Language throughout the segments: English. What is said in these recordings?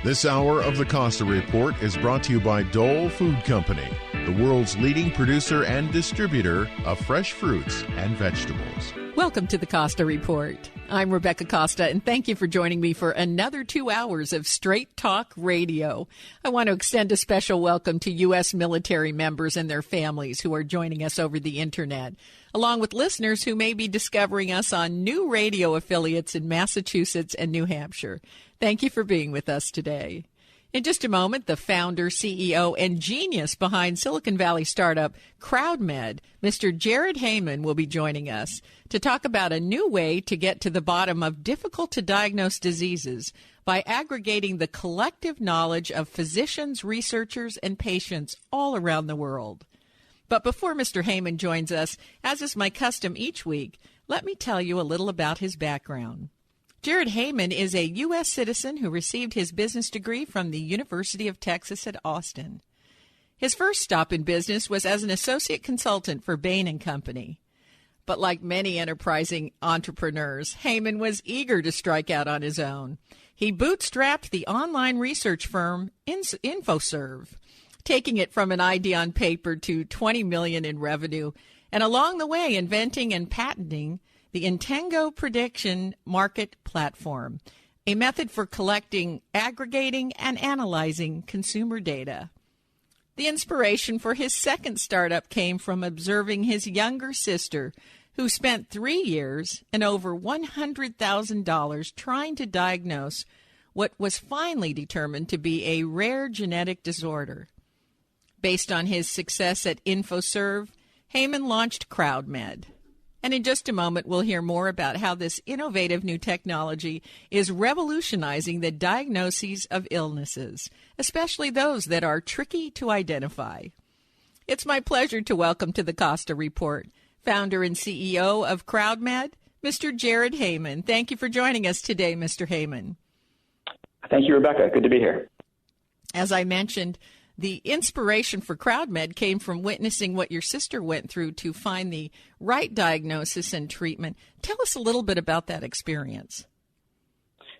This hour of the Costa Report is brought to you by Dole Food Company, the world's leading producer and distributor of fresh fruits and vegetables. Welcome to the Costa Report. I'm Rebecca Costa, and thank you for joining me for another 2 hours of Straight Talk Radio. I want to extend a special welcome to U.S. military members and their families who are joining us over the Internet, along with listeners who may be discovering us on new radio affiliates in Massachusetts and New Hampshire. Thank you for being with us today. In just a moment, the founder, CEO, and genius behind Silicon Valley startup CrowdMed, Mr. Jared Heyman, will be joining us to talk about a new way to get to the bottom of difficult-to-diagnose diseases by aggregating the collective knowledge of physicians, researchers, and patients all around the world. But before Mr. Heyman joins us, as is my custom each week, let me tell you a little about his background. Jared Heyman is a U.S. citizen who received his business degree from the University of Texas at Austin. His first stop in business was as an associate consultant for Bain & Company. But like many enterprising entrepreneurs, Heyman was eager to strike out on his own. He bootstrapped the online research firm Infosurv, taking it from an idea on paper to $20 million in revenue, and along the way inventing and patenting the Intengo prediction market platform, a method for collecting, aggregating, and analyzing consumer data. The inspiration for his second startup came from observing his younger sister, who spent 3 years and over $100,000 trying to diagnose what was finally determined to be a rare genetic disorder. Based on his success at Infosurv, Heyman launched CrowdMed. And in just a moment, we'll hear more about how this innovative new technology is revolutionizing the diagnoses of illnesses, especially those that are tricky to identify. It's my pleasure to welcome to the Costa Report founder and CEO of CrowdMed, Mr. Jared Heyman. Thank you for joining us today, Mr. Heyman. Thank you, Rebecca. Good to be here. As I mentioned, the inspiration for CrowdMed came from witnessing what your sister went through to find the right diagnosis and treatment. Tell us a little bit about that experience.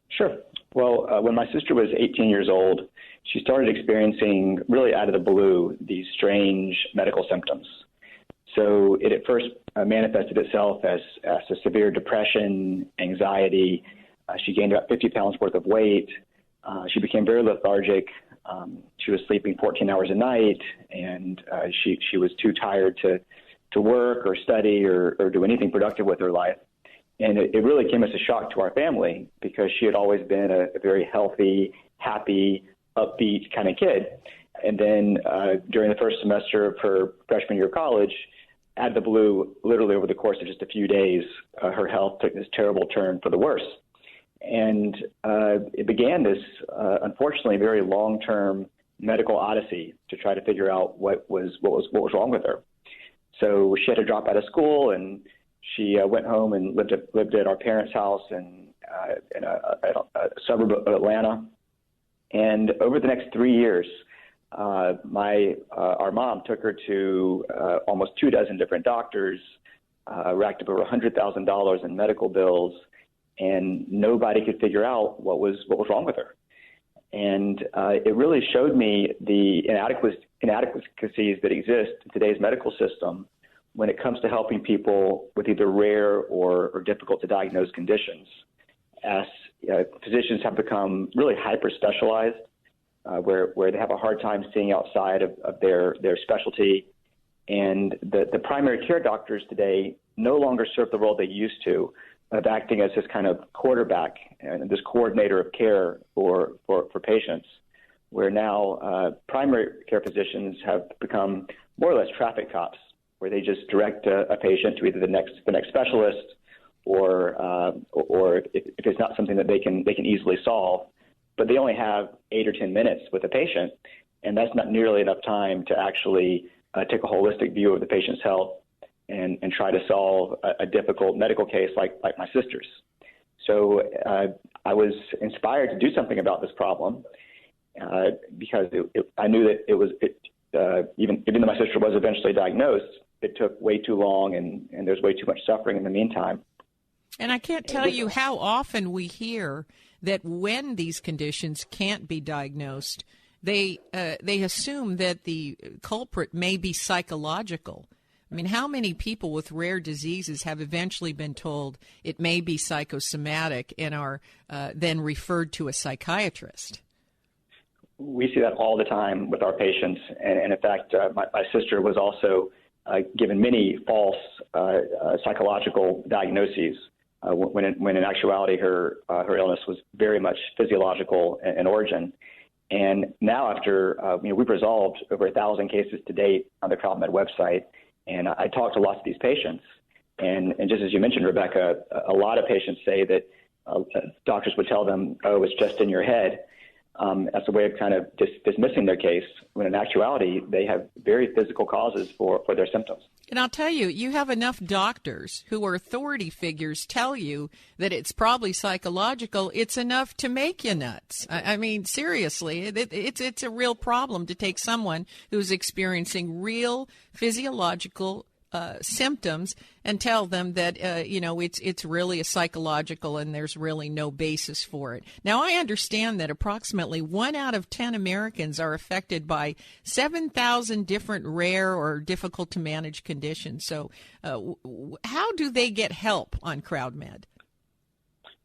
Sure. Well, when my sister was 18 years old, she started experiencing, really out of the blue, these strange medical symptoms. So it at first manifested itself as a severe depression, anxiety. She gained about 50 pounds worth of weight. She became very lethargic. She was sleeping 14 hours a night, and she was too tired to work or study or do anything productive with her life. And it really came as a shock to our family because she had always been a very healthy, happy, upbeat kind of kid. And then during the first semester of her freshman year of college, out of the blue, literally over the course of just a few days, her health took this terrible turn for the worse. And it began this, unfortunately, very long-term medical odyssey to try to figure out what was wrong with her. So she had to drop out of school, and she went home and lived at our parents' house in a suburb of Atlanta. And over the next 3 years, our mom took her to almost 24 different doctors, racked up over $100,000 in medical bills, and nobody could figure out what was wrong with her. And it really showed me the inadequacies that exist in today's medical system when it comes to helping people with either rare or difficult to diagnose conditions. As physicians have become really hyper-specialized, where they have a hard time seeing outside of their specialty. And the primary care doctors today no longer serve the role they used to, of acting as this kind of quarterback and this coordinator of care for patients, where now primary care physicians have become more or less traffic cops, where they just direct a patient to either the next specialist, or if it's not something that they can easily solve, but they only have 8 or 10 minutes with a patient, and that's not nearly enough time to actually take a holistic view of the patient's health and try to solve a difficult medical case like my sister's. So I was inspired to do something about this problem because I knew that even though my sister was eventually diagnosed, it took way too long and there's way too much suffering in the meantime. And I can't tell you how often we hear that when these conditions can't be diagnosed, they assume that the culprit may be psychological. I mean, how many people with rare diseases have eventually been told it may be psychosomatic and are then referred to a psychiatrist? We see that all the time with our patients. And in fact, my sister was also given many false psychological diagnoses when in actuality her illness was very much physiological in origin. And now after, we've resolved over 1,000 cases to date on the CrowdMed website. And I talked to lots of these patients. And just as you mentioned, Rebecca, a lot of patients say that doctors would tell them, oh, it's just in your head. That's a way of kind of dismissing their case, when in actuality, they have very physical causes for their symptoms. And I'll tell you, you have enough doctors who are authority figures tell you that it's probably psychological. It's enough to make you nuts. I mean, seriously, it's a real problem to take someone who's experiencing real physiological symptoms and tell them that it's really a psychological and there's really no basis for it. Now, I understand that approximately 1 out of 10 Americans are affected by 7,000 different rare or difficult to manage conditions. So how do they get help on CrowdMed?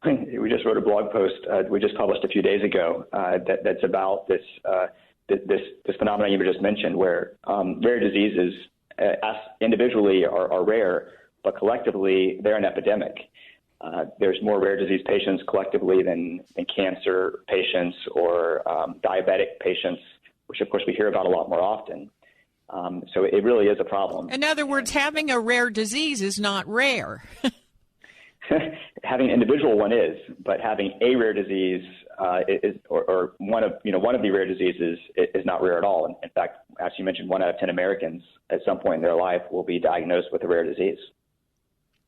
We just wrote a blog post we just published a few days ago that's about this phenomenon you just mentioned, where rare diseases individually are rare, but collectively they're an epidemic. There's more rare disease patients collectively than cancer patients or diabetic patients, which of course we hear about a lot more often. So it really is a problem. In other words, having a rare disease is not rare. Having an individual one is, but having a rare disease or one of the rare diseases is not rare at all. In fact, as you mentioned, 1 out of 10 Americans at some point in their life will be diagnosed with a rare disease.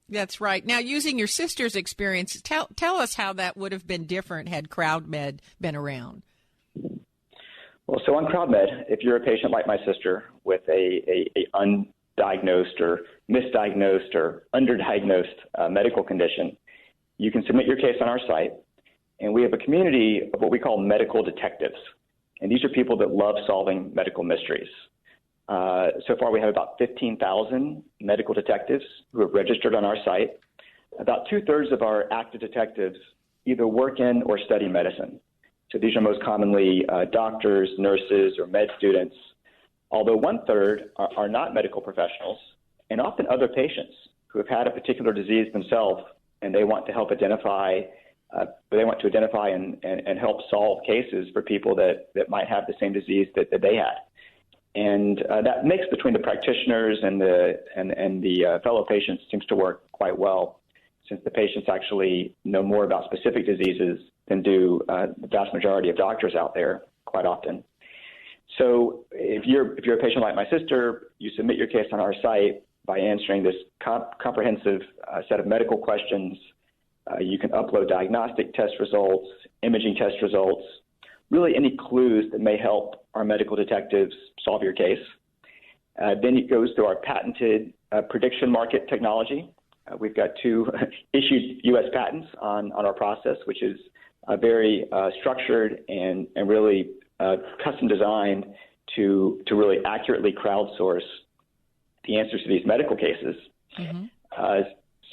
That's right. Now, using your sister's experience, tell us how that would have been different had CrowdMed been around. Well, so on CrowdMed, if you're a patient like my sister with a undiagnosed or misdiagnosed or underdiagnosed medical condition, you can submit your case on our site. And we have a community of what we call medical detectives. And these are people that love solving medical mysteries. So far, we have about 15,000 medical detectives who have registered on our site. About 2/3 of our active detectives either work in or study medicine. So these are most commonly doctors, nurses, or med students, although 1/3 are not medical professionals and often other patients who have had a particular disease themselves, and they want to help identify and help solve cases for people that might have the same disease that they had. And that mix between the practitioners and the fellow patients seems to work quite well, since the patients actually know more about specific diseases than do the vast majority of doctors out there quite often. So if you're a patient like my sister, you submit your case on our site by answering this comprehensive set of medical questions. You can upload diagnostic test results, imaging test results, really any clues that may help our medical detectives solve your case. Then it goes through our patented prediction market technology. We've got 2 issued U.S. patents on our process, which is very structured and really custom designed to really accurately crowdsource the answers to these medical cases. Mm-hmm.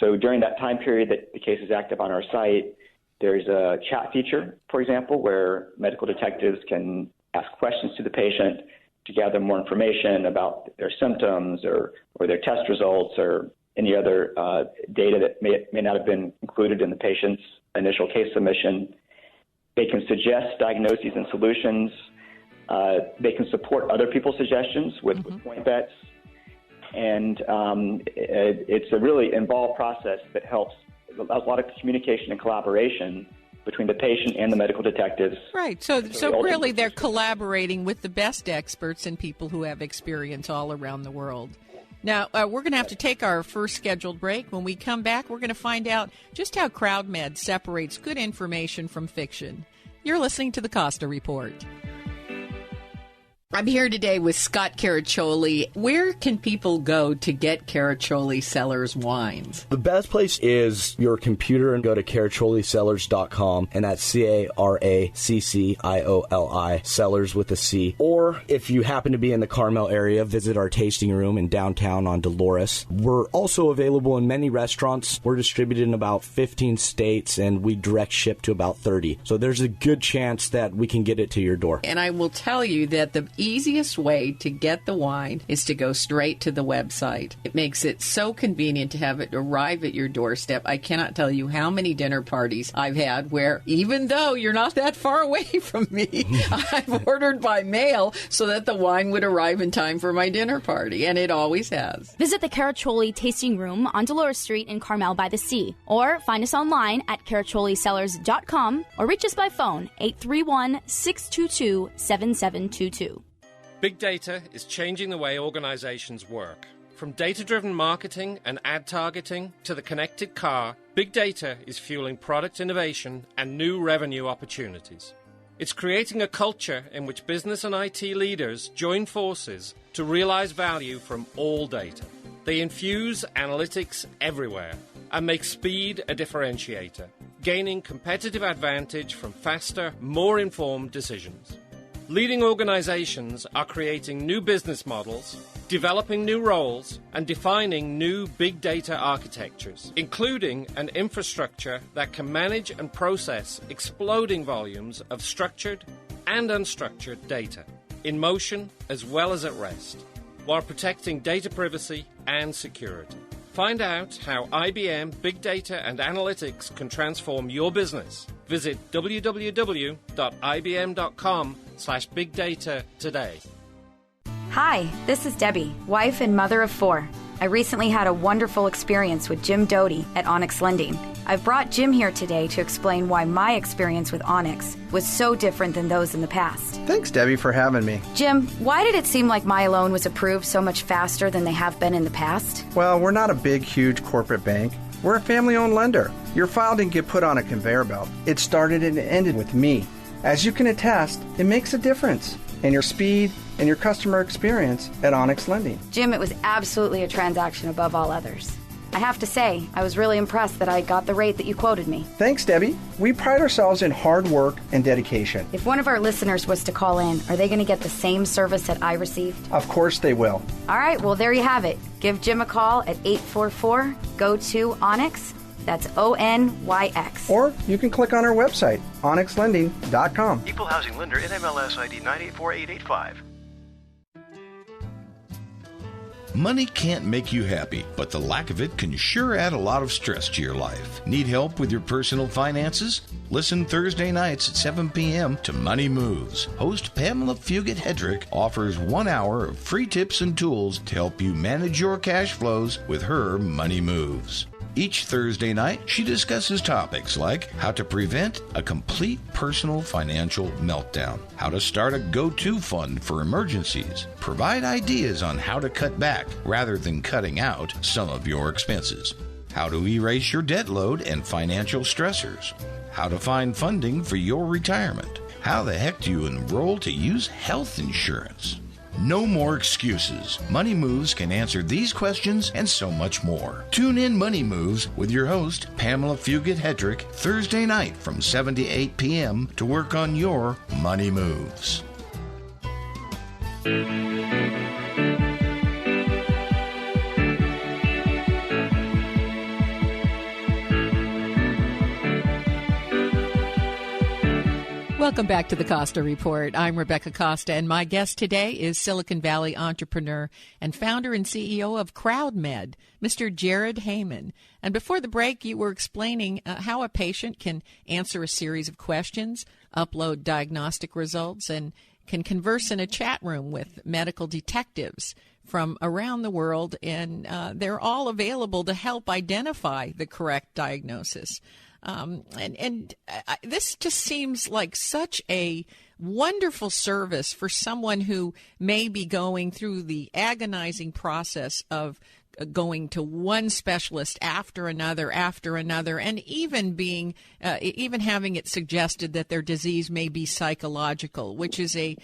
So during that time period that the case is active on our site, there's a chat feature, for example, where medical detectives can ask questions to the patient to gather more information about their symptoms or their test results or any other data that may not have been included in the patient's initial case submission. They can suggest diagnoses and solutions. They can support other people's suggestions with point bets. And it's a really involved process that allows a lot of communication and collaboration between the patient and the medical detectives. Right. So really they're collaborating with the best experts and people who have experience all around the world. Now, we're going to have to take our first scheduled break. When we come back, we're going to find out just how CrowdMed separates good information from fiction. You're listening to the Costa Report. I'm here today with Scott Caraccioli. Where can people go to get Caraccioli Cellars wines? The best place is your computer and go to caracciolicellars.com, and that's CARACCIOLI, Cellars with a C. Or if you happen to be in the Carmel area, visit our tasting room in downtown on Dolores. We're also available in many restaurants. We're distributed in about 15 states, and we direct ship to about 30. So there's a good chance that we can get it to your door. And I will tell you that the easiest way to get the wine is to go straight to the website. It makes it so convenient to have it arrive at your doorstep. I cannot tell you how many dinner parties I've had where, even though you're not that far away from me, I've ordered by mail so that the wine would arrive in time for my dinner party, and it always has. Visit the Caraccioli Tasting Room on Dolores Street in Carmel by the Sea, or find us online at caracciolicellars.com, or reach us by phone 831-622-7722. Big data is changing the way organizations work. From data-driven marketing and ad targeting to the connected car, big data is fueling product innovation and new revenue opportunities. It's creating a culture in which business and IT leaders join forces to realize value from all data. They infuse analytics everywhere and make speed a differentiator, gaining competitive advantage from faster, more informed decisions. Leading organizations are creating new business models, developing new roles, and defining new big data architectures, including an infrastructure that can manage and process exploding volumes of structured and unstructured data, in motion as well as at rest, while protecting data privacy and security. Find out how IBM Big Data and Analytics can transform your business. Visit www.ibm.com/big data today. Hi, this is Debbie, wife and mother of 4. I recently had a wonderful experience with Jim Doty at Onyx Lending. I've brought Jim here today to explain why my experience with Onyx was so different than those in the past. Thanks, Debbie, for having me. Jim, why did it seem like my loan was approved so much faster than they have been in the past? Well, we're not a big, huge corporate bank. We're a family-owned lender. Your file didn't get put on a conveyor belt. It started and ended with me. As you can attest, it makes a difference in your speed and your customer experience at Onyx Lending. Jim, it was absolutely a transaction above all others. I have to say, I was really impressed that I got the rate that you quoted me. Thanks, Debbie. We pride ourselves in hard work and dedication. If one of our listeners was to call in, are they going to get the same service that I received? Of course they will. All right, well, there you have it. Give Jim a call at 844-GO-TO-ONYX. That's ONYX. Or you can click on our website, onyxlending.com. Equal Housing Lender, NMLS ID 984885. Money can't make you happy, but the lack of it can sure add a lot of stress to your life. Need help with your personal finances? Listen Thursday nights at 7 p.m. to Money Moves. Host Pamela Fugit-Hedrick offers 1 hour of free tips and tools to help you manage your cash flows with her Money Moves. Each Thursday night, she discusses topics like how to prevent a complete personal financial meltdown, how to start a go-to fund for emergencies, provide ideas on how to cut back rather than cutting out some of your expenses, how to erase your debt load and financial stressors, how to find funding for your retirement, how the heck do you enroll to use health insurance. No more excuses. Money Moves can answer these questions and so much more. Tune in Money Moves with your host, Pamela Fugit-Hedrick, Thursday night from 7 to 8 p.m. to work on your money moves. Welcome back to the Costa Report. I'm Rebecca Costa, and my guest today is Silicon Valley entrepreneur and founder and CEO of CrowdMed, Mr. Jared Heyman. And before the break, you were explaining how a patient can answer a series of questions, upload diagnostic results, and can converse in a chat room with medical detectives from around the world, and they're all available to help identify the correct diagnosis. This just seems like such a wonderful service for someone who may be going through the agonizing process of going to one specialist after another, and even having it suggested that their disease may be psychological, which is a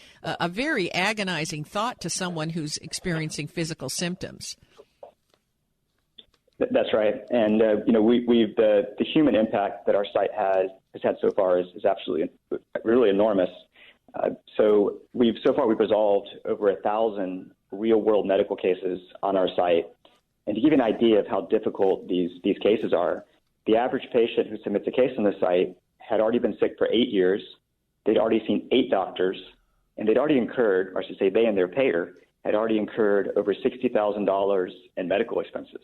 very agonizing thought to someone who's experiencing physical symptoms. That's right, and we've the human impact that our site has had so far is absolutely really enormous. So we've resolved over 1,000 real-world medical cases on our site. And to give you an idea of how difficult these cases are, the average patient who submits a case on the site had already been sick for 8 years. They'd already seen 8 doctors, and they'd already incurred, or I should say they and their payer, had already incurred over $60,000 in medical expenses.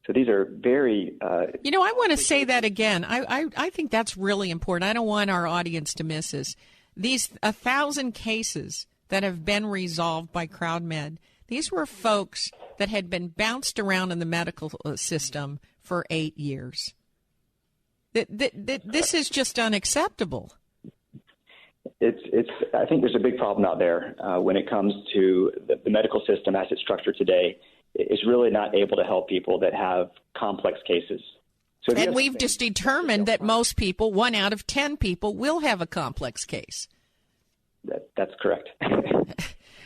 So these are very... I want to say that again. I think that's really important. I don't want our audience to miss this. These 1,000 cases that have been resolved by CrowdMed, these were folks that had been bounced around in the medical system for 8 years. This is just unacceptable. I think there's a big problem out there when it comes to the medical system as it's structured today. Is really not able to help people that have complex cases. And we've just determined that most people, 1 out of 10 people, will have a complex case. That's correct.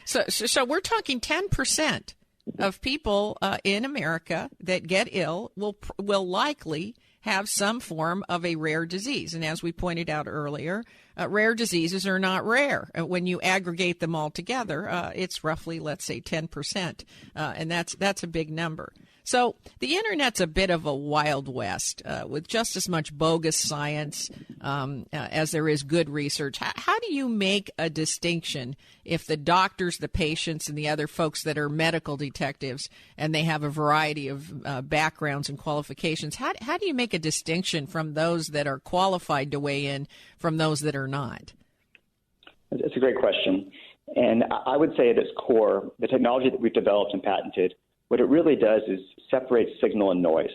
So we're talking 10% of people in America that get ill will likely have some form of a rare disease. And as we pointed out earlier, rare diseases are not rare. When you aggregate them all together, it's roughly, let's say, 10%. And that's a big number. So the Internet's a bit of a Wild West with just as much bogus science as there is good research. How do you make a distinction if the doctors, the patients, and the other folks that are medical detectives, and they have a variety of backgrounds and qualifications, how do you make a distinction from those that are qualified to weigh in from those that are not? It's a great question. And I would say at its core, the technology that we've developed and patented, what it really does is separate signal and noise.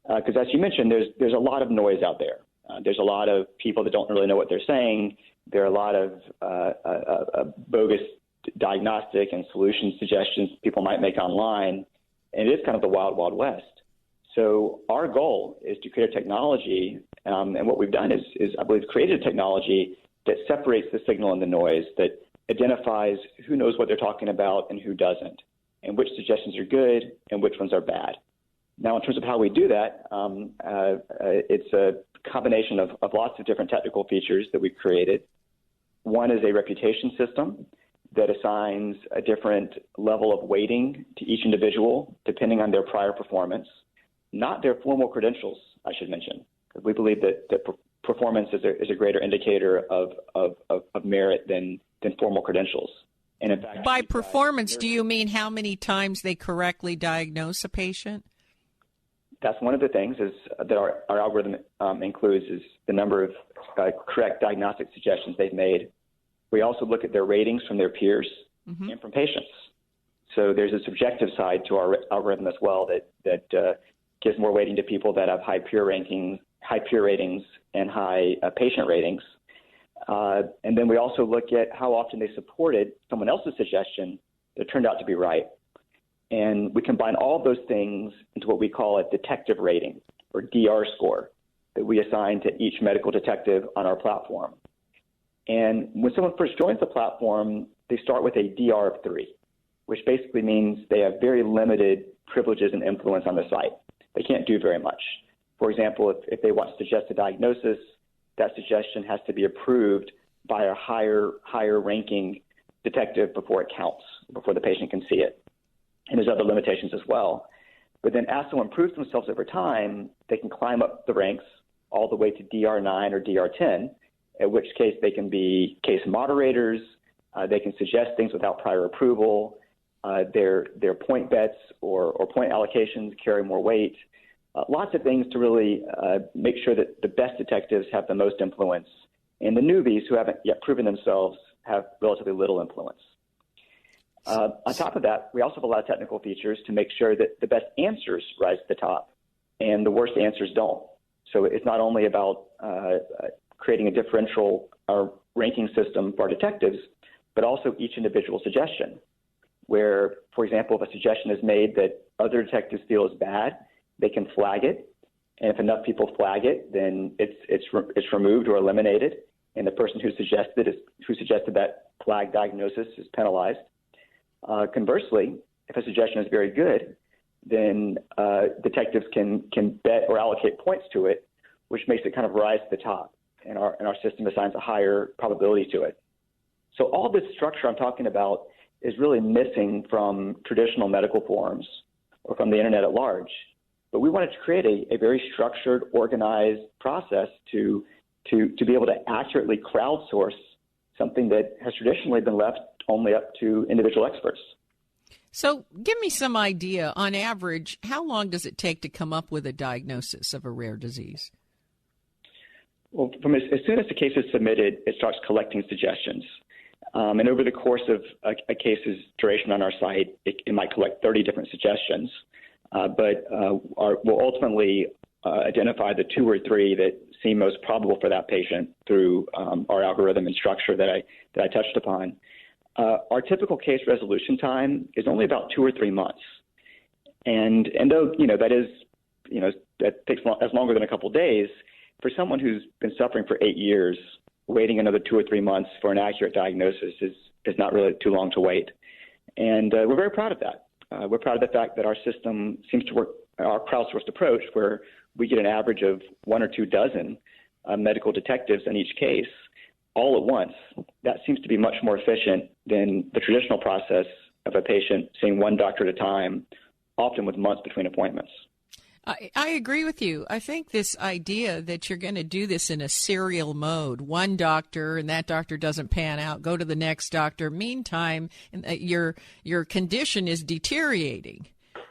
Because as you mentioned, there's a lot of noise out there. There's a lot of people that don't really know what they're saying. There are a lot of bogus diagnostic and solution suggestions people might make online. And it is kind of the wild, wild west. So our goal is to create a technology, and what we've done is I believe, created a technology that separates the signal and the noise, that identifies who knows what they're talking about and who doesn't, and which suggestions are good and which ones are bad. Now, in terms of how we do that, it's a combination of lots of different technical features that we've created. One is a reputation system that assigns a different level of weighting to each individual depending on their prior performance, not their formal credentials, I should mention. We believe that performance is a greater indicator of merit than formal credentials. And in fact, by performance, do you mean how many times they correctly diagnose a patient? That's one of the things that our algorithm includes is the number of correct diagnostic suggestions they've made. We also look at their ratings from their peers and from patients. So there's a subjective side to our algorithm as well that gives more weighting to people that have high peer ratings, and high patient ratings. And then we also look at how often they supported someone else's suggestion that turned out to be right. And we combine all of those things into what we call a detective rating, or DR score, that we assign to each medical detective on our platform. And when someone first joins the platform, they start with a DR of 3, which basically means they have very limited privileges and influence on the site. They can't do very much. For example, if they want to suggest a diagnosis, that suggestion has to be approved by a higher ranking detective before it counts, before the patient can see it. And there's other limitations as well. But then as someone proves themselves over time, they can climb up the ranks all the way to DR9 or DR10, in which case they can be case moderators. They can suggest things without prior approval. Their point bets or point allocations carry more weight. Lots of things to really make sure that the best detectives have the most influence, and the newbies who haven't yet proven themselves have relatively little influence. On top of that, we also have a lot of technical features to make sure that the best answers rise to the top and the worst answers don't. So it's not only about creating a differential ranking system for our detectives, but also each individual suggestion, where, for example, if a suggestion is made that other detectives feel is bad, they can flag it. And if enough people flag it, then it's removed or eliminated. And the person who suggested that flag diagnosis is penalized. Conversely, if a suggestion is very good, then detectives can bet or allocate points to it, which makes it kind of rise to the top, and our system assigns a higher probability to it. So all this structure I'm talking about is really missing from traditional medical forums or from the internet at large. But we wanted to create a very structured, organized process to be able to accurately crowdsource something that has traditionally been left only up to individual experts. So give me some idea, on average, how long does it take to come up with a diagnosis of a rare disease? Well, from as soon as the case is submitted, it starts collecting suggestions. And over the course of a case's duration on our site, it might collect 30 different suggestions. But we'll ultimately identify the 2 or 3 that seem most probable for that patient through our algorithm and structure that I touched upon. Our typical case resolution time is only about 2 or 3 months. And though, that takes as longer than a couple of days, for someone who's been suffering for 8 years, waiting another 2 or 3 months for an accurate diagnosis is not really too long to wait. And we're very proud of that. We're proud of the fact that our system seems to work, our crowdsourced approach, where we get an average of 1 or 2 dozen medical detectives in each case all at once. That seems to be much more efficient than the traditional process of a patient seeing one doctor at a time, often with months between appointments. I agree with you. I think this idea that you're going to do this in a serial mode, one doctor and that doctor doesn't pan out, go to the next doctor. Meantime, your condition is deteriorating.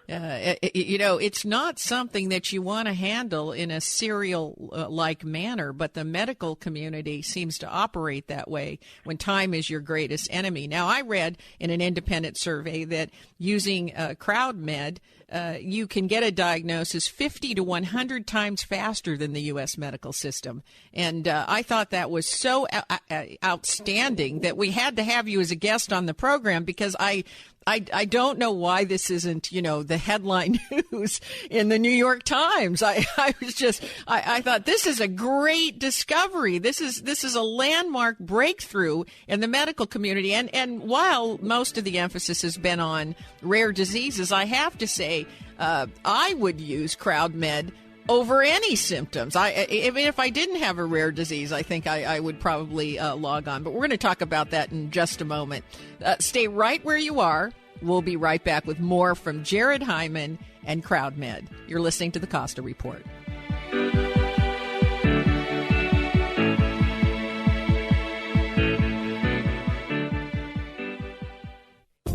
It's not something that you want to handle in a serial-like manner, but the medical community seems to operate that way when time is your greatest enemy. Now, I read in an independent survey that using CrowdMed, you can get a diagnosis 50 to 100 times faster than the U.S. medical system. And I thought that was so outstanding that we had to have you as a guest on the program, because I don't know why this isn't, the headline news in the New York Times. I thought this is a great discovery. This is a landmark breakthrough in the medical community. And while most of the emphasis has been on rare diseases, I have to say, I would use CrowdMed over any symptoms. Even if I didn't have a rare disease, I think I would probably log on. But we're going to talk about that in just a moment. Stay right where you are. We'll be right back with more from Jared Heyman and CrowdMed. You're listening to the Costa Report.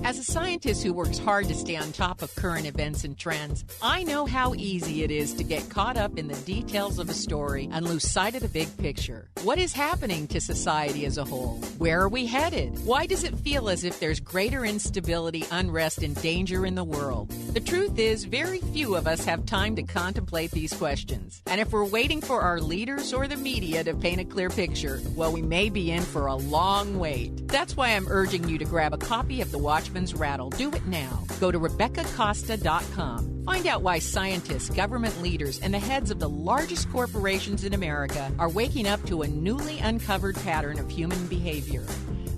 As a scientist who works hard to stay on top of current events and trends, I know how easy it is to get caught up in the details of a story and lose sight of the big picture. What is happening to society as a whole? Where are we headed? Why does it feel as if there's greater instability, unrest, and danger in the world? The truth is, very few of us have time to contemplate these questions. And if we're waiting for our leaders or the media to paint a clear picture, well, we may be in for a long wait. That's why I'm urging you to grab a copy of the Watchman's Rattle. Do it now. Go to RebeccaCosta.com. Find out why scientists, government leaders, and the heads of the largest corporations in America are waking up to a newly uncovered pattern of human behavior.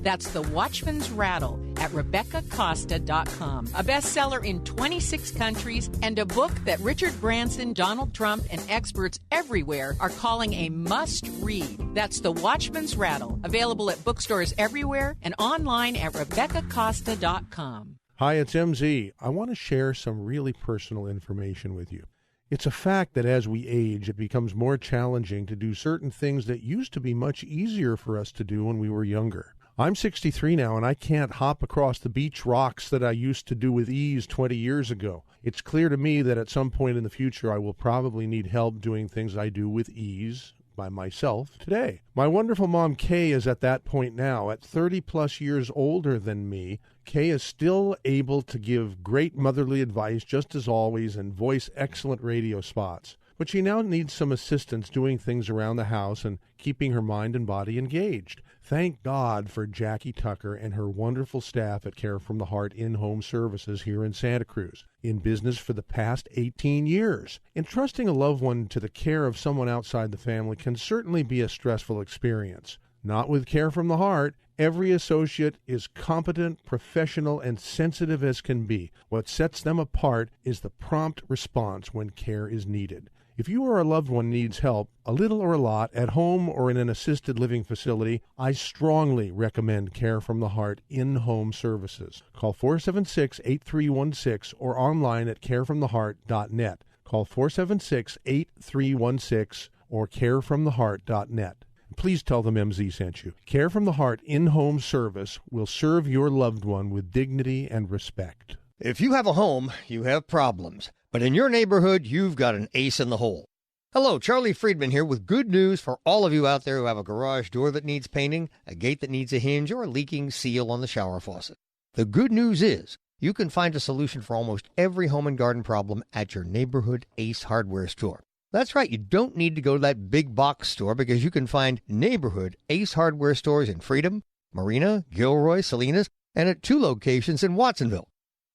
That's the Watchman's Rattle at RebeccaCosta.com, a bestseller in 26 countries and a book that Richard Branson, Donald Trump, and experts everywhere are calling a must-read. That's the Watchman's Rattle, available at bookstores everywhere and online at RebeccaCosta.com. Hi, it's MZ. I want to share some really personal information with you. It's a fact that as we age, it becomes more challenging to do certain things that used to be much easier for us to do when we were younger. I'm 63 now, and I can't hop across the beach rocks that I used to do with ease 20 years ago. It's clear to me that at some point in the future, I will probably need help doing things I do with ease by myself today. My wonderful mom, Kay, is at that point now. At 30-plus years older than me, Kay is still able to give great motherly advice, just as always, and voice excellent radio spots. but she now needs some assistance doing things around the house and keeping her mind and body engaged. Thank God for Jackie Tucker and her wonderful staff at Care from the Heart in-home services here in Santa Cruz, in business for the past 18 years. Entrusting a loved one to the care of someone outside the family can certainly be a stressful experience. Not with Care from the Heart. Every associate is competent, professional, and sensitive as can be. What sets them apart is the prompt response when care is needed. If you or a loved one needs help, a little or a lot, at home or in an assisted living facility, I strongly recommend Care from the Heart in-home services. Call 476-8316 or online at carefromtheheart.net. Call 476-8316 or carefromtheheart.net. Please tell them MZ sent you. Care from the Heart in-home service will serve your loved one with dignity and respect. If you have a home, you have problems. But in your neighborhood, you've got an ace in the hole. Hello, Charlie Friedman here with good news for all of you out there who have a garage door that needs painting, a gate that needs a hinge, or a leaking seal on the shower faucet. The good news is you can find a solution for almost every home and garden problem at your neighborhood Ace Hardware store. That's right, you don't need to go to that big box store because you can find neighborhood Ace Hardware stores in Freedom, Marina, Gilroy, Salinas, and at 2 locations in Watsonville.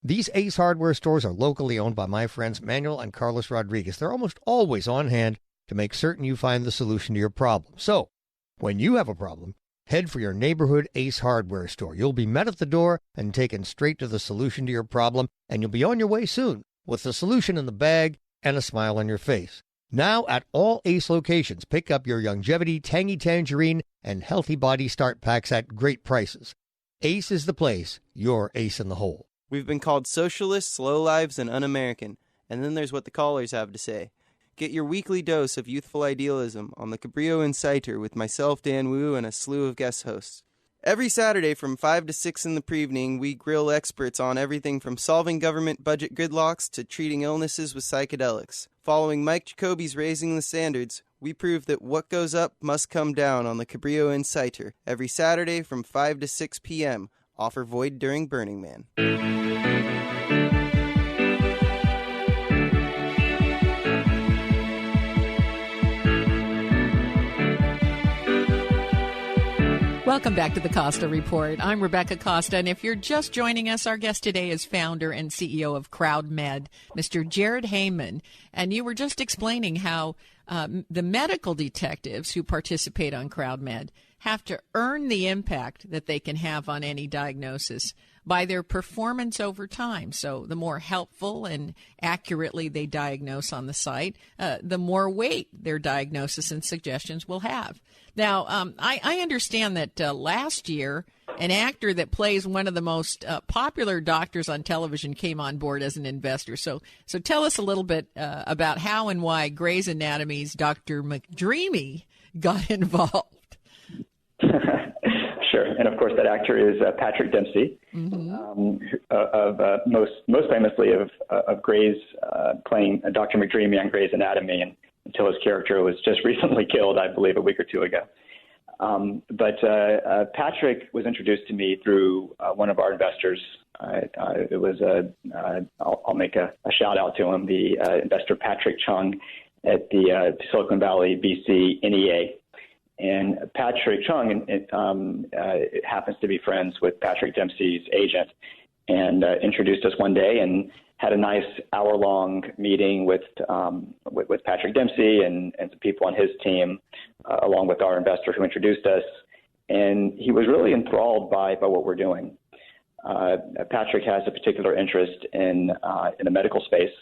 These Ace Hardware stores are locally owned by my friends Manuel and Carlos Rodriguez. They're almost always on hand to make certain you find the solution to your problem. So, when you have a problem, head for your neighborhood Ace Hardware store. You'll be met at the door and taken straight to the solution to your problem, and you'll be on your way soon with the solution in the bag and a smile on your face. Now at all Ace locations, pick up your Longevity, Tangy Tangerine, and Healthy Body Start Packs at great prices. Ace is the place, your ace in the hole. We've been called socialists, slow lives, and un-American. And then there's what the callers have to say. Get your weekly dose of youthful idealism on the Cabrillo Inciter with myself, Dan Wu, and a slew of guest hosts. Every Saturday from 5 to 6 in the pre-evening, we grill experts on everything from solving government budget gridlocks to treating illnesses with psychedelics. Following Mike Jacoby's Raising the Standards, we prove that what goes up must come down on the Cabrillo Inciter every Saturday from 5 to 6 p.m. Offer void during Burning Man. Welcome back to the Costa Report. I'm Rebecca Costa, and if you're just joining us, our guest today is founder and CEO of CrowdMed, Mr. Jared Heyman. And you were just explaining how the medical detectives who participate on CrowdMed have to earn the impact that they can have on any diagnosis by their performance over time. So the more helpful and accurately they diagnose on the site, the more weight their diagnosis and suggestions will have. Now, I understand that last year, an actor that plays one of the most popular doctors on television came on board as an investor. So tell us a little bit about how and why Grey's Anatomy's Dr. McDreamy got involved. Sure, and of course that actor is Patrick Dempsey, most famously of Grey's playing Dr. McDreamy on Grey's Anatomy, and until his character was just recently killed, I believe, a week or two ago. But Patrick was introduced to me through one of our investors. It was I'll make a shout out to him, the investor Patrick Chung at the Silicon Valley VC NEA. And Patrick Chung happens to be friends with Patrick Dempsey's agent, and introduced us one day and had a nice hour-long meeting with Patrick Dempsey and some people on his team, along with our investor who introduced us. And he was really enthralled by what we're doing. Patrick has a particular interest in the medical space,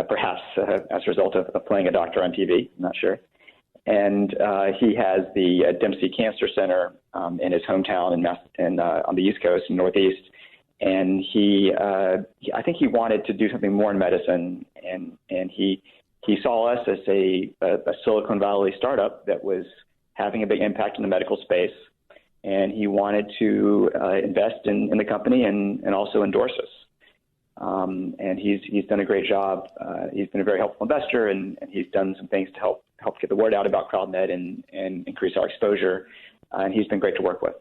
perhaps as a result of playing a doctor on TV. I'm not sure. And he has the Dempsey Cancer Center in his hometown on the East Coast, Northeast. And I think he wanted to do something more in medicine, and he saw us as a Silicon Valley startup that was having a big impact in the medical space, and he wanted to invest in the company and also endorse us. And he's done a great job. He's been a very helpful investor, and he's done some things to help get the word out about CrowdMed and increase our exposure. And he's been great to work with.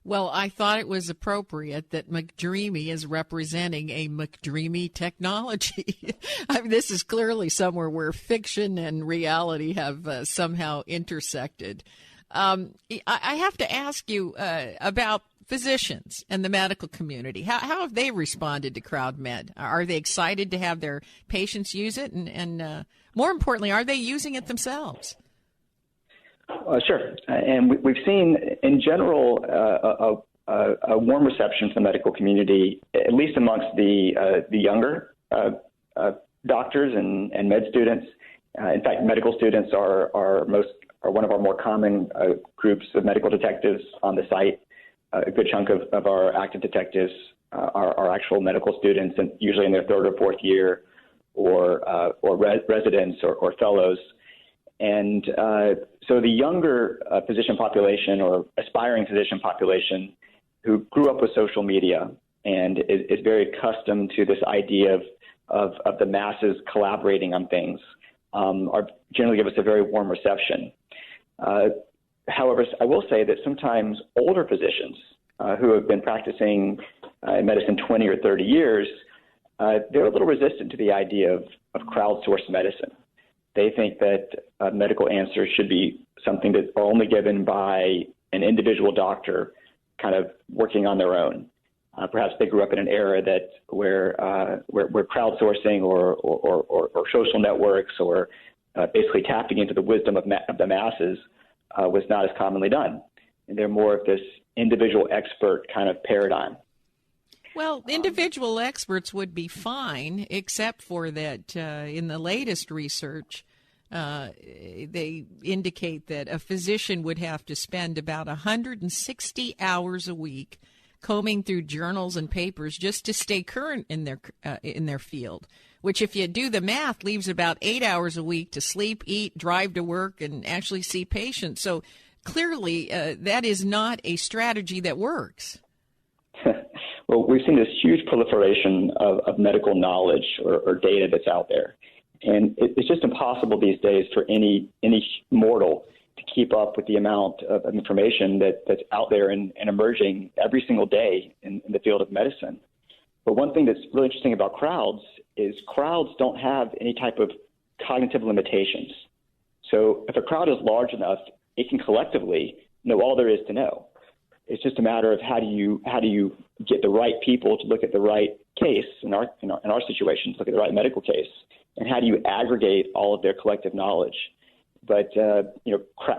Well, I thought it was appropriate that McDreamy is representing a McDreamy technology. I mean, this is clearly somewhere where fiction and reality have somehow intersected. I have to ask you about physicians and the medical community. How have they responded to CrowdMed? Are they excited to have their patients use it? And more importantly, are they using it themselves? Sure. And we've seen, in general, a warm reception from the medical community, at least amongst the younger doctors and med students. In fact, medical students are one of our more common groups of medical detectives on the site. A good chunk of our active detectives are actual medical students, and usually in their third or fourth year, or residents or fellows. And so the younger physician population or aspiring physician population who grew up with social media and is very accustomed to this idea of the masses collaborating on things are generally give us a very warm reception. However, I will say that sometimes older physicians who have been practicing medicine 20 or 30 years, they're a little resistant to the idea of crowdsourced medicine. They think that medical answers should be something that are only given by an individual doctor kind of working on their own. Perhaps they grew up in an era where crowdsourcing or social networks or basically tapping into the wisdom of the masses was not as commonly done. And they're more of this individual expert kind of paradigm. Well, individual experts would be fine, except for that in the latest research, they indicate that a physician would have to spend about 160 hours a week combing through journals and papers just to stay current in their field, which, if you do the math, leaves about 8 hours a week to sleep, eat, drive to work, and actually see patients. So clearly, that is not a strategy that works. Well, we've seen this huge proliferation of medical knowledge or data that's out there. And it's just impossible these days for any mortal to keep up with the amount of information that's out there and emerging every single day in the field of medicine. But one thing that's really interesting about crowds is crowds don't have any type of cognitive limitations. So if a crowd is large enough, it can collectively know all there is to know. It's just a matter of how do you get the right people to look at the right case in our situation, to look at the right medical case, and how do you aggregate all of their collective knowledge? But I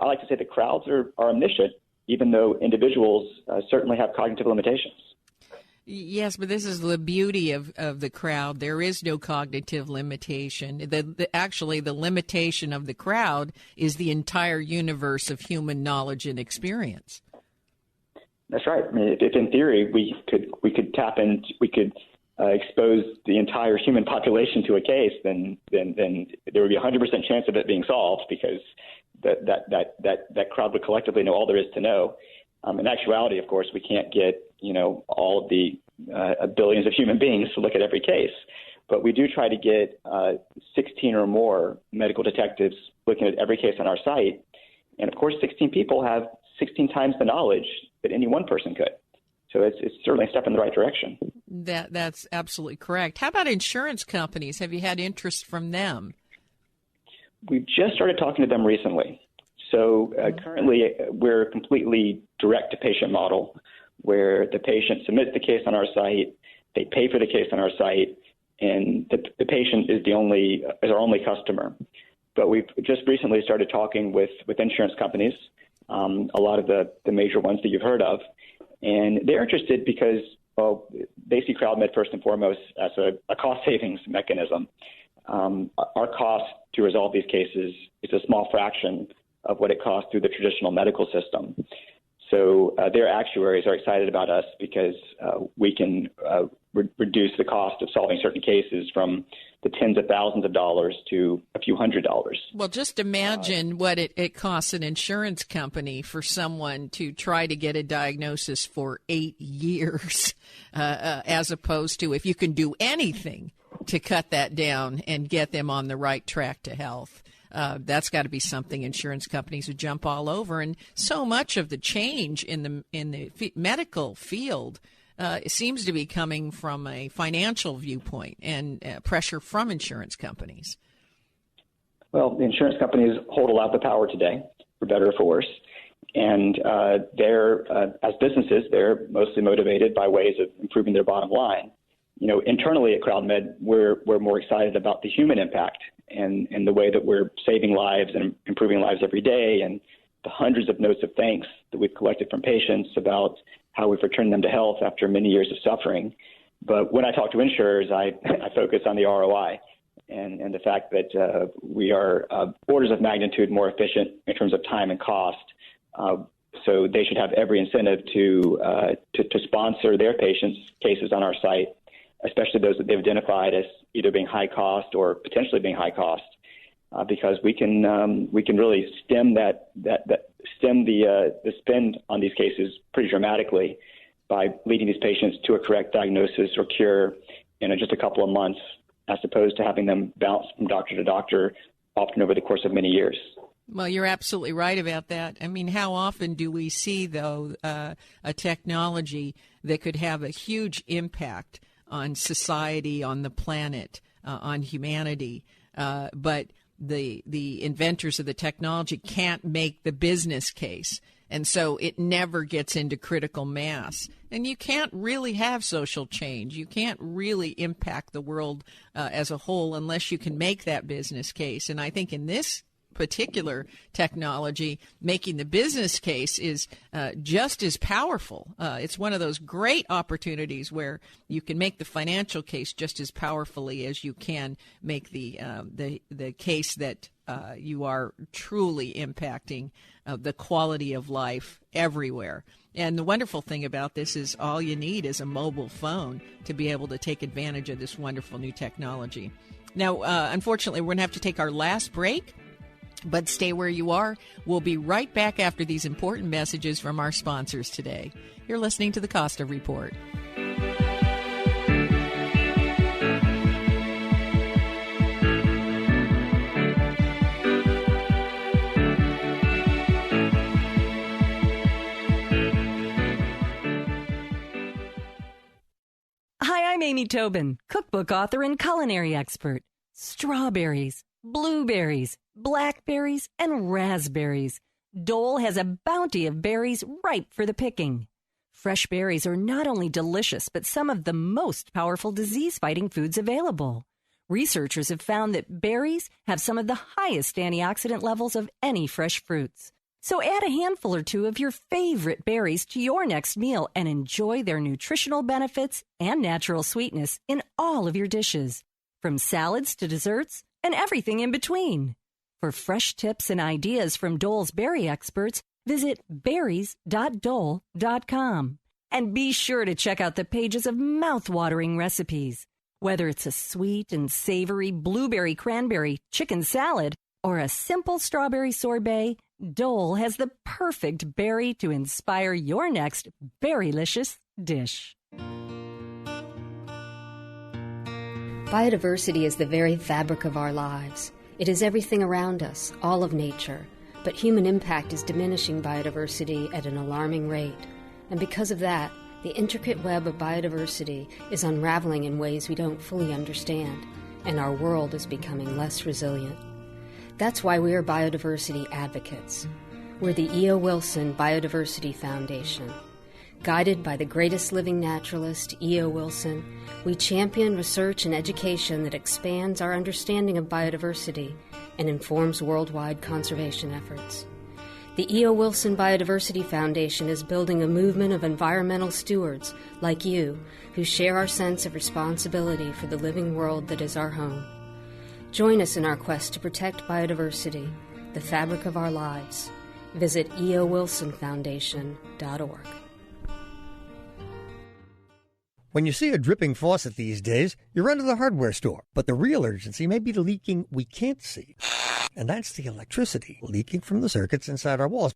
like to say that crowds are omniscient, even though individuals certainly have cognitive limitations. Yes, but this is the beauty of the crowd. There is no cognitive limitation. Actually, the limitation of the crowd is the entire universe of human knowledge and experience. That's right. I mean, if in theory we could tap in, we could expose the entire human population to a case, then there would be 100% chance of it being solved because that crowd would collectively know all there is to know. In actuality, of course, we can't get all of the billions of human beings to look at every case, but we do try to get 16 or more medical detectives looking at every case on our site, and of course, 16 people have 16 times the knowledge that any one person could. So it's certainly a step in the right direction. That's absolutely correct. How about insurance companies? Have you had interest from them? We've just started talking to them recently. So currently we're a completely direct-to-patient model where the patient submits the case on our site, they pay for the case on our site, and the patient is our only customer. But we've just recently started talking with insurance companies, a lot of the major ones that you've heard of, and they're interested because, well, they see CrowdMed first and foremost as a cost savings mechanism. Our cost to resolve these cases is a small fraction of what it costs through the traditional medical system. So their actuaries are excited about us because we can reduce the cost of solving certain cases from the tens of thousands of dollars to a few $100s. Well, just imagine what it costs an insurance company for someone to try to get a diagnosis for 8 years, as opposed to if you can do anything to cut that down and get them on the right track to health. That's got to be something insurance companies would jump all over. And so much of the change in the medical field seems to be coming from a financial viewpoint and pressure from insurance companies. Well, the insurance companies hold a lot of the power today, for better or for worse. And as businesses, they're mostly motivated by ways of improving their bottom line. Internally at CrowdMed, we're more excited about the human impact and the way that we're saving lives and improving lives every day, and the hundreds of notes of thanks that we've collected from patients about how we've returned them to health after many years of suffering. But when I talk to insurers, I focus on the ROI and the fact that we are orders of magnitude more efficient in terms of time and cost. So they should have every incentive to sponsor their patients' cases on our site, especially those that they've identified as either being high cost or potentially being high cost, because we can really stem the spend on these cases pretty dramatically by leading these patients to a correct diagnosis or cure in just a couple of months, as opposed to having them bounce from doctor to doctor, often over the course of many years. Well, you're absolutely right about that. I mean, how often do we see, though, a technology that could have a huge impact on society, on the planet, on humanity, but the inventors of the technology can't make the business case, and so it never gets into critical mass. And you can't really have social change. You can't really impact the world as a whole unless you can make that business case. And I think in this particular technology, making the business case is just as powerful. It's one of those great opportunities where you can make the financial case just as powerfully as you can make the case that you are truly impacting the quality of life everywhere. And the wonderful thing about this is all you need is a mobile phone to be able to take advantage of this wonderful new technology. Now, unfortunately, we're going to have to take our last break. But stay where you are. We'll be right back after these important messages from our sponsors today. You're listening to the Costa Report. Hi, I'm Amy Tobin, cookbook author and culinary expert. Strawberries, blueberries, blackberries, and raspberries. Dole has a bounty of berries ripe for the picking. Fresh berries are not only delicious, but some of the most powerful disease-fighting foods available. Researchers have found that berries have some of the highest antioxidant levels of any fresh fruits. So add a handful or two of your favorite berries to your next meal and enjoy their nutritional benefits and natural sweetness in all of your dishes, from salads to desserts and everything in between. For fresh tips and ideas from Dole's berry experts, visit berries.dole.com. And be sure to check out the pages of mouth-watering recipes. Whether it's a sweet and savory blueberry cranberry chicken salad or a simple strawberry sorbet, Dole has the perfect berry to inspire your next berrylicious dish. Biodiversity is the very fabric of our lives. It is everything around us, all of nature. But human impact is diminishing biodiversity at an alarming rate. And because of that, the intricate web of biodiversity is unraveling in ways we don't fully understand, and our world is becoming less resilient. That's why we are biodiversity advocates. We're the E.O. Wilson Biodiversity Foundation. Guided by the greatest living naturalist, E.O. Wilson, we champion research and education that expands our understanding of biodiversity and informs worldwide conservation efforts. The E.O. Wilson Biodiversity Foundation is building a movement of environmental stewards like you who share our sense of responsibility for the living world that is our home. Join us in our quest to protect biodiversity, the fabric of our lives. Visit eowilsonfoundation.org. When you see a dripping faucet these days, you run to the hardware store. But the real urgency may be the leaking we can't see. And that's the electricity leaking from the circuits inside our walls.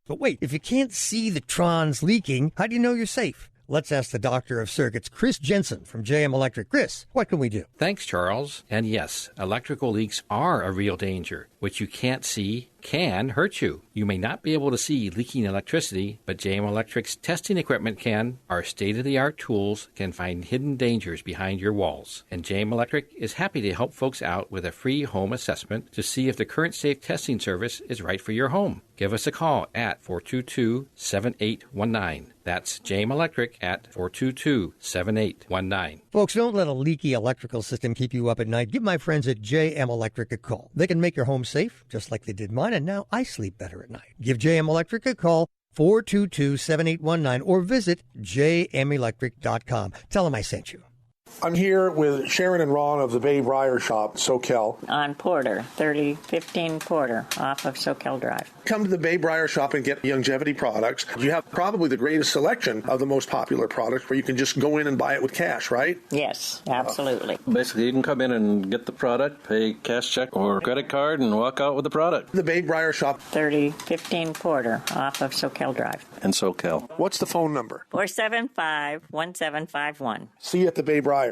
But wait, if you can't see the trons leaking, how do you know you're safe? Let's ask the doctor of circuits, Chris Jensen from JM Electric. Chris, what can we do? Thanks, Charles. And yes, electrical leaks are a real danger. What you can't see can hurt you. You may not be able to see leaking electricity, but JM Electric's testing equipment can. Our state-of-the-art tools can find hidden dangers behind your walls. And JM Electric is happy to help folks out with a free home assessment to see if the current safe testing service is right for your home. Give us a call at 422-7819. That's JM Electric at 422-7819. Folks, don't let a leaky electrical system keep you up at night. Give my friends at JM Electric a call. They can make your home safe, just like they did mine, and now I sleep better at night. Give JM Electric a call, 422-7819, or visit jmelectric.com. Tell them I sent you. I'm here with Sharon and Ron of the Bay Briar Shop, Soquel. On Porter, 3015 Porter, off of Soquel Drive. Come to the Bay Briar Shop and get longevity products. You have probably the greatest selection of the most popular products where you can just go in and buy it with cash, right? Yes, absolutely. Basically, you can come in and get the product, pay cash check or credit card, and walk out with the product. The Bay Briar Shop. 3015 Porter, off of Soquel Drive. In Soquel. What's the phone number? 475-1751. See you at the Bay Briar.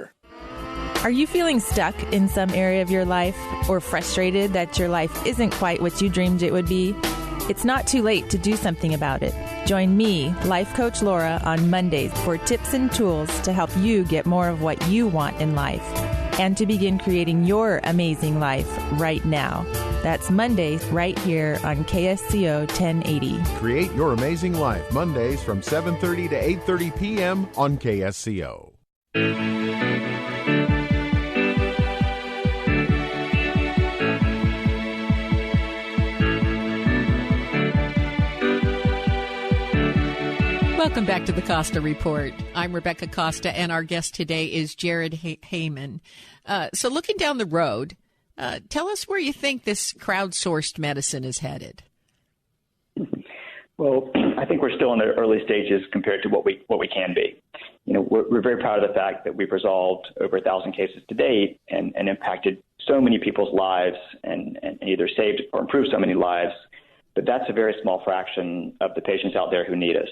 Are you feeling stuck in some area of your life or frustrated that your life isn't quite what you dreamed it would be? It's not too late to do something about it. Join me, Life Coach Laura, on Mondays for tips and tools to help you get more of what you want in life and to begin creating your amazing life right now. That's Mondays right here on KSCO 1080. Create your amazing life Mondays from 7:30 to 8:30 p.m. on KSCO. Welcome back to the Costa Report. I'm Rebecca Costa, and our guest today is Jared Heyman. So looking down the road, tell us where you think this crowdsourced medicine is headed. Well, I think we're still in the early stages compared to what we can be. You know, we're very proud of the fact that we've resolved over 1,000 cases to date and impacted so many people's lives and either saved or improved so many lives. But that's a very small fraction of the patients out there who need us.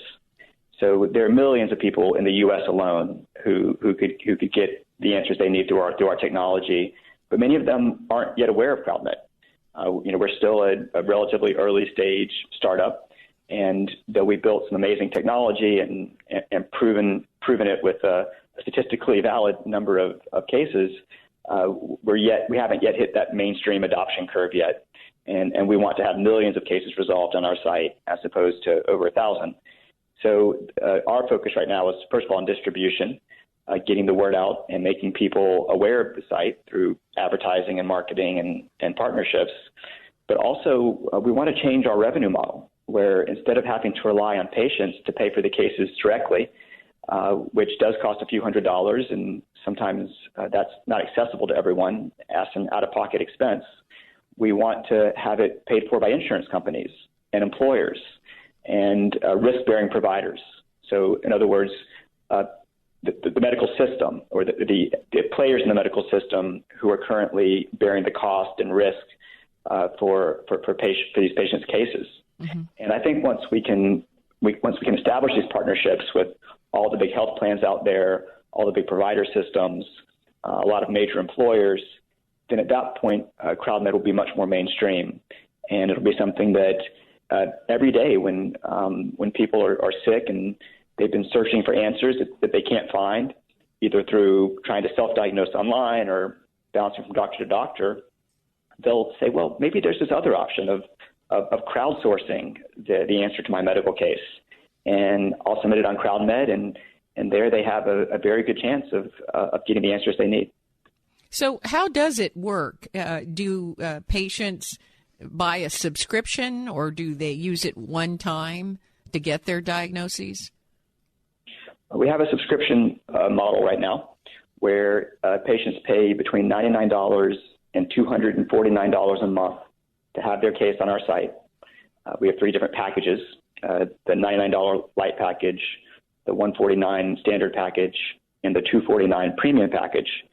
So there are millions of people in the U.S. alone who could get the answers they need through our technology, but many of them aren't yet aware of CrowdMed. We're still a relatively early stage startup, and though we built some amazing technology and proven it with a statistically valid number of cases, we haven't yet hit that mainstream adoption curve yet, and we want to have millions of cases resolved on our site as opposed to over 1,000. So our focus right now is, first of all, on distribution, getting the word out and making people aware of the site through advertising and marketing and partnerships. But also, we want to change our revenue model, where instead of having to rely on patients to pay for the cases directly, which does cost a few $100s, and sometimes that's not accessible to everyone as an out-of-pocket expense, we want to have it paid for by insurance companies and employers and risk-bearing providers. So, in other words, the medical system or the players in the medical system who are currently bearing the cost and risk for these patients' cases. Mm-hmm. And I think once we can establish these partnerships with all the big health plans out there, all the big provider systems, a lot of major employers, then at that point, CrowdMed will be much more mainstream, and it'll be something that every day when people are sick and they've been searching for answers that they can't find, either through trying to self-diagnose online or bouncing from doctor to doctor, they'll say, well, maybe there's this other option of crowdsourcing the answer to my medical case. And I'll submit it on CrowdMed, and there they have a very good chance of getting the answers they need. So how does it work? Do patients buy a subscription, or do they use it one time to get their diagnoses? We have a subscription model right now where patients pay between $99 and $249 a month to have their case on our site. We have 3 different packages, the $99 light package, the $149 standard package, and the $249 premium package,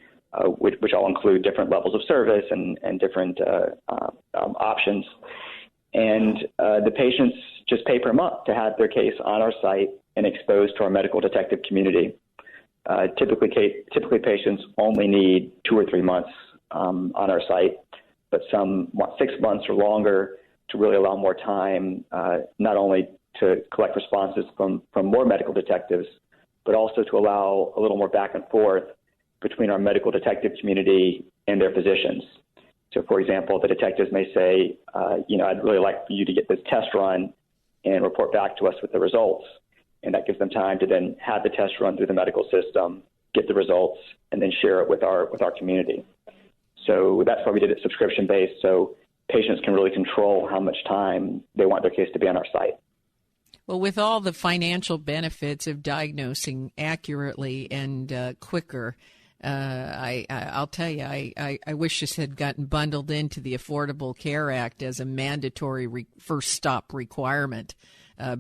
which all include different levels of service and different options. And the patients just pay per month to have their case on our site and exposed to our medical detective community. Typically, patients only need 2 or 3 months on our site, but some want 6 months or longer to really allow more time, not only to collect responses from more medical detectives, but also to allow a little more back and forth between our medical detective community and their physicians. So, for example, the detectives may say, I'd really like for you to get this test run and report back to us with the results. And that gives them time to then have the test run through the medical system, get the results, and then share it with our community. So that's why we did it subscription-based, so patients can really control how much time they want their case to be on our site. Well, with all the financial benefits of diagnosing accurately and quicker, I'll tell you, I wish this had gotten bundled into the Affordable Care Act as a mandatory first stop requirement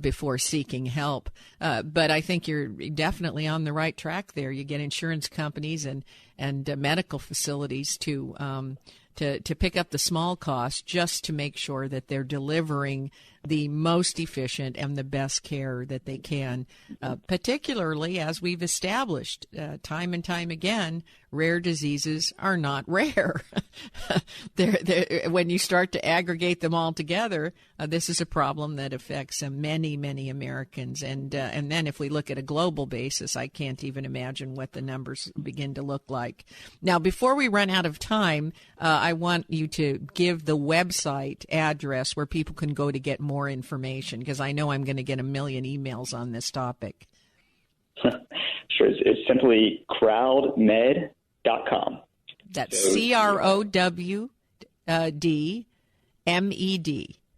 before seeking help. But I think you're definitely on the right track there. You get insurance companies and medical facilities to pick up the small costs just to make sure that they're delivering the most efficient and the best care that they can, particularly as we've established time and time again, rare diseases are not rare. When you start to aggregate them all together, this is a problem that affects many, many Americans. And then if we look at a global basis, I can't even imagine what the numbers begin to look like. Now, before we run out of time, I want you to give the website address where people can go to get more information, because I know I'm going to get a million emails on this topic. Sure. It's simply CrowdMed.com. That's CrowdMed,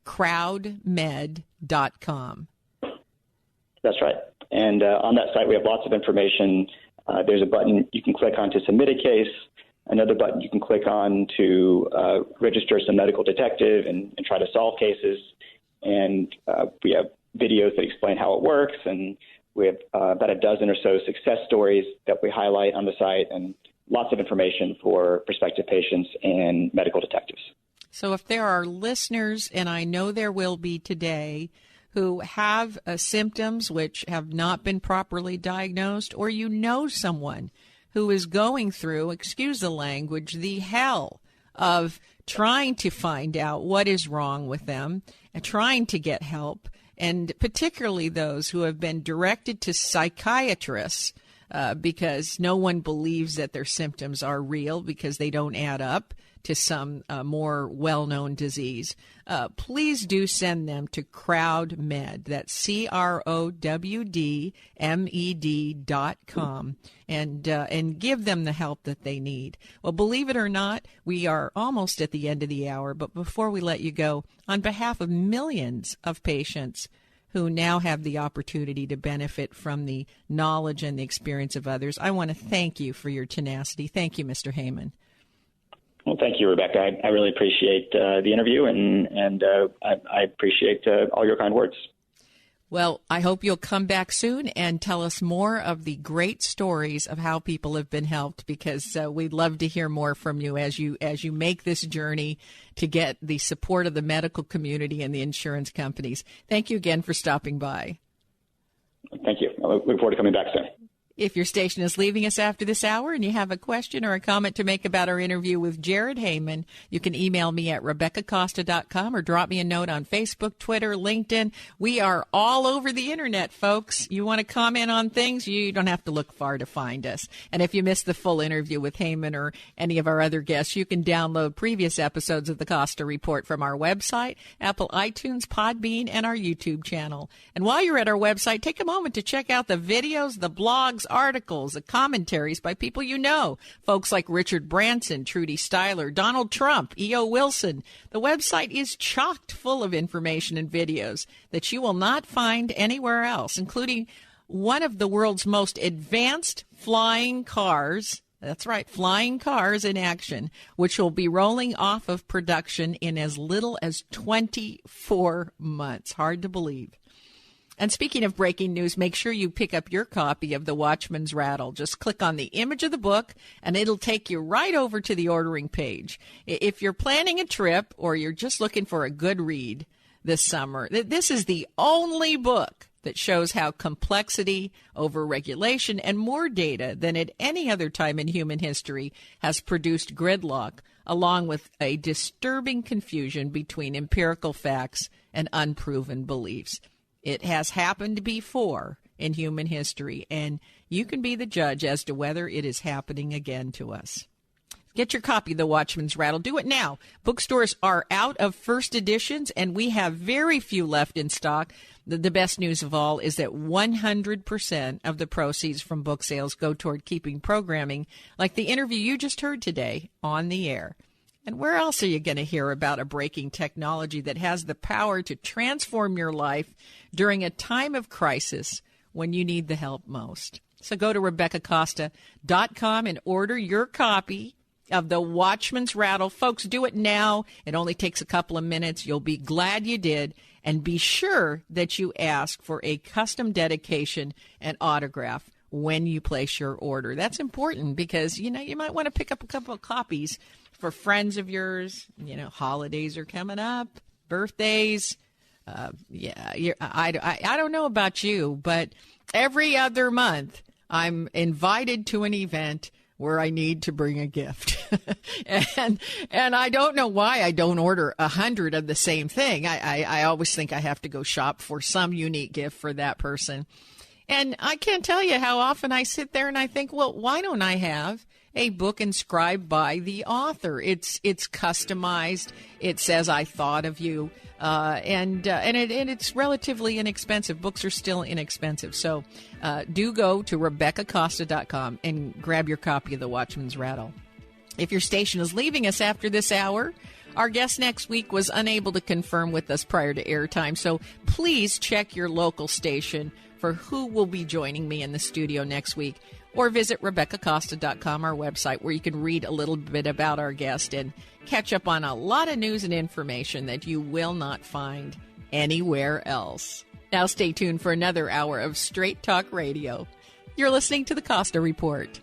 CrowdMed.com. That's right. And on that site, we have lots of information. There's a button you can click on to submit a case, another button you can click on to register as a medical detective and try to solve cases. And we have videos that explain how it works, and we have about a dozen or so success stories that we highlight on the site, and lots of information for prospective patients and medical detectives. So if there are listeners, and I know there will be today, who have symptoms which have not been properly diagnosed, or you know someone who is going through, excuse the language, the hell of trying to find out what is wrong with them and trying to get help, and particularly those who have been directed to psychiatrists because no one believes that their symptoms are real because they don't add up to some more well-known disease, please do send them to CrowdMed. That's CrowdMed.com, and give them the help that they need. Well, believe it or not, we are almost at the end of the hour, but before we let you go, on behalf of millions of patients who now have the opportunity to benefit from the knowledge and the experience of others, I want to thank you for your tenacity. Thank you, Mr. Heyman. Well, thank you, Rebecca. I really appreciate the interview, and I appreciate all your kind words. Well, I hope you'll come back soon and tell us more of the great stories of how people have been helped, because we'd love to hear more from you as you make this journey to get the support of the medical community and the insurance companies. Thank you again for stopping by. Thank you. I look forward to coming back soon. If your station is leaving us after this hour and you have a question or a comment to make about our interview with Jared Heyman, you can email me at RebeccaCosta.com or drop me a note on Facebook, Twitter, LinkedIn. We are all over the internet, folks. You want to comment on things? You don't have to look far to find us. And if you missed the full interview with Heyman or any of our other guests, you can download previous episodes of the Costa Report from our website, Apple iTunes, Podbean, and our YouTube channel. And while you're at our website, take a moment to check out the videos, the blogs, articles, the commentaries by people you know, folks like Richard Branson, Trudy Styler, Donald Trump, E.O. Wilson. The website is chocked full of information and videos that you will not find anywhere else, including one of the world's most advanced flying cars. That's right, flying cars in action, which will be rolling off of production in as little as 24 months. Hard to believe. And speaking of breaking news, make sure you pick up your copy of The Watchman's Rattle. Just click on the image of the book, and it'll take you right over to the ordering page. If you're planning a trip or you're just looking for a good read this summer, this is the only book that shows how complexity, overregulation, and more data than at any other time in human history has produced gridlock, along with a disturbing confusion between empirical facts and unproven beliefs. It has happened before in human history, and you can be the judge as to whether it is happening again to us. Get your copy of The Watchman's Rattle. Do it now. Bookstores are out of first editions, and we have very few left in stock. The best news of all is that 100% of the proceeds from book sales go toward keeping programming like the interview you just heard today on the air. And where else are you going to hear about a breaking technology that has the power to transform your life during a time of crisis when you need the help most? So go to RebeccaCosta.com and order your copy of The Watchman's Rattle. Folks, do it now. It only takes a couple of minutes. You'll be glad you did. And be sure that you ask for a custom dedication and autograph when you place your order. That's important because, you might want to pick up a couple of copies for friends of yours. Holidays are coming up, birthdays. I don't know about you, but every other month I'm invited to an event where I need to bring a gift. and I don't know why I don't order 100 of the same thing. I always think I have to go shop for some unique gift for that person. And I can't tell you how often I sit there and I think, well, why don't I have a book inscribed by the author? It's customized. It says, I thought of you. And it's relatively inexpensive. Books are still inexpensive. So do go to RebeccaCosta.com and grab your copy of The Watchman's Rattle. If your station is leaving us after this hour, our guest next week was unable to confirm with us prior to airtime. So please check your local station for who will be joining me in the studio next week. Or visit RebeccaCosta.com, our website, where you can read a little bit about our guest and catch up on a lot of news and information that you will not find anywhere else. Now stay tuned for another hour of Straight Talk Radio. You're listening to the Costa Report.